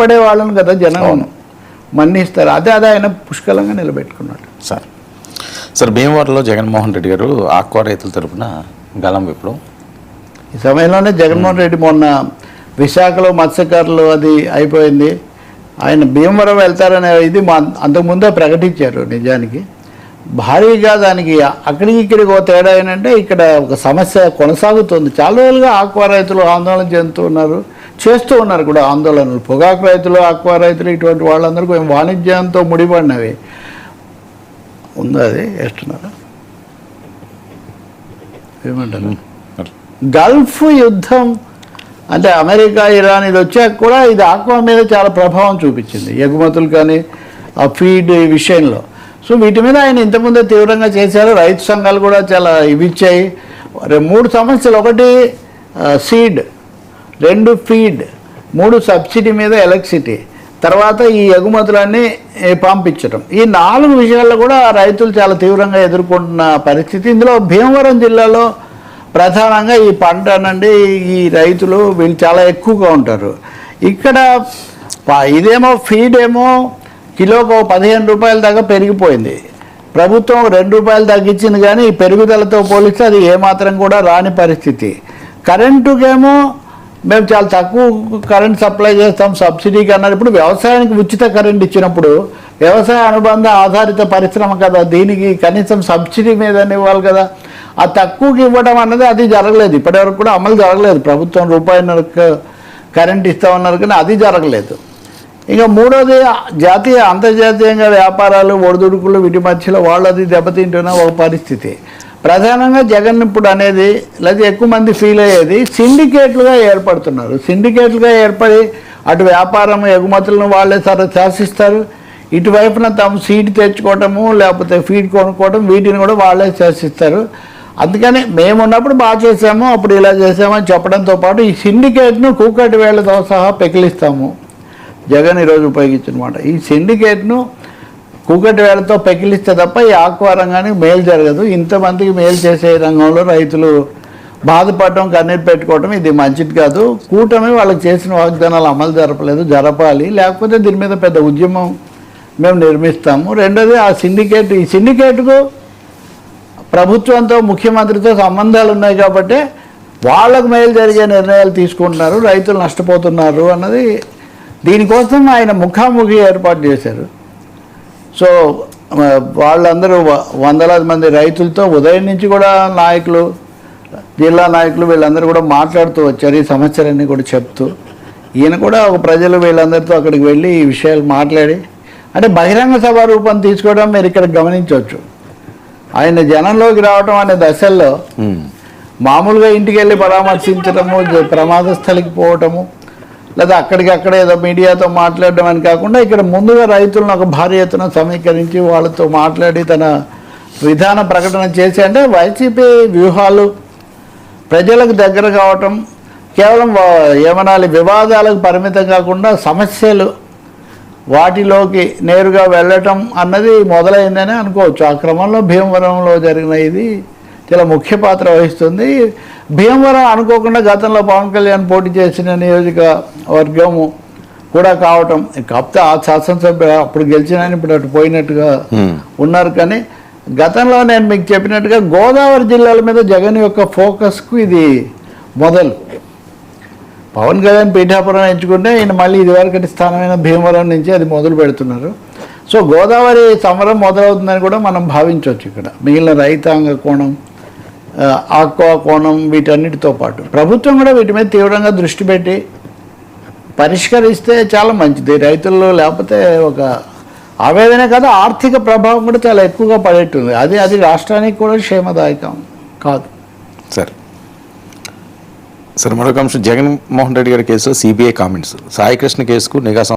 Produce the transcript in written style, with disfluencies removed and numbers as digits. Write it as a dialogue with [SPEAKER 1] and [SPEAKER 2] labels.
[SPEAKER 1] భయపడే వాళ్ళని కదా జనం మన్నిస్తారు. అదే ఆయన పుష్కలంగా నిలబెట్టుకున్నాడు.
[SPEAKER 2] సార్ భీమవరంలో జగన్మోహన్ రెడ్డి గారు ఆక్వా రైతుల తరఫున గలం విప్లవం.
[SPEAKER 1] ఈ సమయంలోనే జగన్మోహన్ రెడ్డి మొన్న విశాఖలో మత్స్యకారులు అది అయిపోయింది, ఆయన భీమవరం వెళ్తారనే ఇది అంతకుముందే ప్రకటించారు. నిజానికి భారీగా దానికి అక్కడికి ఇక్కడికి ఒక తేడా ఏంటంటే ఇక్కడ ఒక సమస్య కొనసాగుతుంది. చాలా రోజులుగా ఆక్వా రైతులు ఆందోళన చేస్తూ ఉన్నారు కూడా ఆందోళనలు. పొగాకు రైతులు, ఆక్వా రైతులు ఇటువంటి వాళ్ళందరూ కొంచెం వాణిజ్యంతో ముడిపడినవి ఉంది. అది వేస్తున్నారా ఏమంటారు? గల్ఫ్ యుద్ధం అంటే అమెరికా, ఇరాన్ ఇది వచ్చాక కూడా ఇది ఆక్వా మీద చాలా ప్రభావం చూపించింది, ఎగుమతులు కానీ ఆ ఫీడ్ విషయంలో. సో వీటి మీద ఆయన ఇంతకుముందే తీవ్రంగా చేశారు. రైతు సంఘాలు కూడా చాలా ఇచ్చాయి. 3 సమస్యలు: 1 సీడ్, 2 ఫీడ్, 3 సబ్సిడీ మీద ఎలక్ట్రిసిటీ, తర్వాత ఈ ఎగుమతులన్నీ పంపించడం. ఈ 4 విషయాల్లో కూడా రైతులు చాలా తీవ్రంగా ఎదుర్కొంటున్న పరిస్థితి. ఇందులో భీమవరం జిల్లాలో ప్రధానంగా ఈ పంట అనండి ఈ రైతులు వీళ్ళు చాలా ఎక్కువగా ఉంటారు. ఇక్కడ ఇదేమో ఫీడ్ ఏమో కిలోకు 15 రూపాయల దాకా పెరిగిపోయింది. ప్రభుత్వం 2 రూపాయలు తగ్గించింది, కానీ ఈ పెరుగుదలతో పోలిస్తే అది ఏమాత్రం కూడా రాని పరిస్థితి. కరెంటుకేమో మేము చాలా తక్కువ కరెంట్ సప్లై చేస్తాం సబ్సిడీకి అన్నారు. ఇప్పుడు వ్యవసాయానికి ఉచిత కరెంట్ ఇచ్చినప్పుడు వ్యవసాయ అనుబంధ ఆధారిత పరిశ్రమ కదా, దీనికి కనీసం సబ్సిడీ మీద ఇవ్వాలి కదా. ఆ తక్కువకి ఇవ్వడం అన్నది అది జరగలేదు, ఇప్పటివరకు కూడా అమలు జరగలేదు. ప్రభుత్వం రూపాయిన్నరకు కరెంట్ ఇస్తామన్నారు కానీ అది జరగలేదు. ఇక 3వది జాతీయ అంతర్జాతీయంగా వ్యాపారాలు, ఒడిదుడుకులు, వీటి మధ్యలో వాళ్ళది దెబ్బతింటున్న ఒక పరిస్థితి. ప్రధానంగా జగన్ ఇప్పుడు అనేది లేదా ఎక్కువ మంది ఫీల్ అయ్యేది సిండికేట్లుగా ఏర్పడుతున్నారు. సిండికేట్లుగా ఏర్పడి అటు వ్యాపారం ఎగుమతులను వాళ్ళే శాసిస్తారు, ఇటువైపున తాము సీడ్ తెచ్చుకోవటము లేకపోతే ఫీడ్ కొనుక్కోవటం వీటిని కూడా వాళ్ళే శాసిస్తారు. అందుకని మేము ఉన్నప్పుడు బాగా చేసాము, అప్పుడు ఇలా చేసామని చెప్పడంతో పాటు ఈ సిండికేట్ను కూకటి వేళ్లతో సహా పెకిలిస్తాము. జగన్ ఈరోజు ఉపయోగించిన మాట, ఈ సిండికేట్ను కూకటి వేళ్లతో పెకిలిస్తే తప్ప ఈ ఆక్వా రంగానికి మేలు జరగదు. ఇంతమందికి మేలు చేసే రంగంలో రైతులు బాధపడటం, కన్నీరు పెట్టుకోవటం ఇది మంచిది కాదు. కూటమి వాళ్ళకి చేసిన వాగ్దానాలు అమలు జరపాలి, లేకపోతే దీని మీద పెద్ద ఉద్యమం మేము నిర్మిస్తాము. 2వది ఆ సిండికేట్, ఈ సిండికేట్కు ప్రభుత్వంతో ముఖ్యమంత్రితో సంబంధాలు ఉన్నాయి కాబట్టి వాళ్ళకు మేలు జరిగే నిర్ణయాలు తీసుకుంటున్నారు, రైతులు నష్టపోతున్నారు అన్నది. దీనికోసం ఆయన ముఖాముఖి ఏర్పాటు చేశారు. సో వాళ్ళందరూ వందలాది మంది రైతులతో ఉదయం నుంచి కూడా నాయకులు, జిల్లా నాయకులు వీళ్ళందరూ కూడా మాట్లాడుతూ వచ్చారు, ఈ సమస్యలన్నీ కూడా చెప్తూ. ఈయన కూడా ఒక ప్రజలు వీళ్ళందరితో అక్కడికి వెళ్ళి ఈ విషయాలు మాట్లాడి, అంటే బహిరంగ సభ రూపం తీసుకోవడం మీరు ఇక్కడ గమనించవచ్చు. ఆయన జనంలోకి రావడం అనే దశల్లో మామూలుగా ఇంటికి వెళ్ళి పరామర్శించడము, ప్రమాద స్థలికి పోవటము, లేదా అక్కడికక్కడ ఏదో మీడియాతో మాట్లాడడం అని కాకుండా ఇక్కడ ముందుగా రైతులను ఒక భారీ ఎత్తున సమీకరించి వాళ్ళతో మాట్లాడి తన విధాన ప్రకటన చేసి, అంటే వైసీపీ వ్యూహాలు ప్రజలకు దగ్గర కావటం, కేవలం ఏమనాలి వివాదాలకు పరిమితం కాకుండా సమస్యలు వాటిలోకి నేరుగా వెళ్ళటం అన్నది మొదలైందని అనుకోవచ్చు. ఆ క్రమంలో భీమవరంలో జరిగిన ఇది చాలా ముఖ్య పాత్ర వహిస్తుంది. భీమవరం అనుకోకుండా గతంలో పవన్ కళ్యాణ్ పోటీ చేసిన నియోజకవర్గము కూడా కావటం, కాకపోతే ఆ శాసనసభ్య అప్పుడు గెలిచిన ఇప్పుడు అటు పోయినట్టుగా ఉన్నారు. కానీ గతంలో నేను మీకు చెప్పినట్టుగా గోదావరి జిల్లాల మీద జగన్ యొక్క ఫోకస్కు ఇది మొదలు. పవన్ కళ్యాణ్ పీఠాపురం ఎంచుకుంటే ఈయన మళ్ళీ ఇదివరకటి స్థానమైన భీమవరం నుంచి అది మొదలు పెడుతున్నారు. సో గోదావరి సమరం మొదలవుతుందని కూడా మనం భావించవచ్చు. ఇక్కడ మిగిలిన రైతాంగ కోణం, ఆక్వా కోణం వీటన్నిటితో పాటు ప్రభుత్వం కూడా వీటి మీద తీవ్రంగా దృష్టి పెట్టి పరిష్కరిస్తే చాలా మంచిది రైతుల్లో. లేకపోతే ఒక ఆవేదన కదా, ఆర్థిక ప్రభావం కూడా చాలా ఎక్కువగా పడేట్టుంది. అది రాష్ట్రానికి కూడా క్షేమదాయకం కాదు.
[SPEAKER 2] సార్ మరొక అంశం, జగన్మోహన్ రెడ్డి గారి కేసులో సిబిఐ కామెంట్స్, సాయి కృష్ణ కేసుకు నిఘా